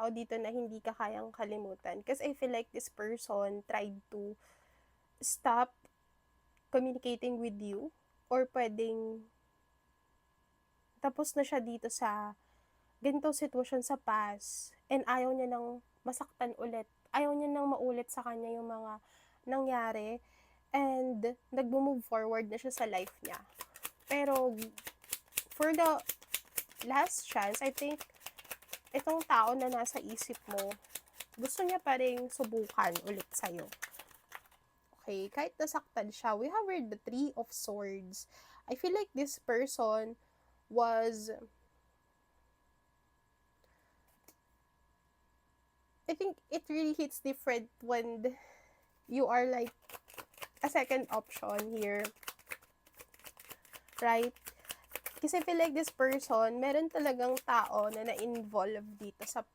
tao dito na hindi ka kayang kalimutan. Because I feel like this person tried to stop communicating with you or puwedeng tapos na siya dito sa ganitong sitwasyon sa past and ayaw niya ng masaktan ulit. Ayaw niya ng maulit sa kanya yung mga nangyari and nagmo-move forward na siya sa life niya. Pero for the last chance, I think itong tao na nasa isip mo, gusto niya pa ring subukan ulit sa'yo. Okay, kahit nasaktan siya, we have here the Three of Swords. I feel like this person was I think it really hits different when you are like a second option here, right? Kasi I feel like this person, meron talagang tao na na-involve dito sa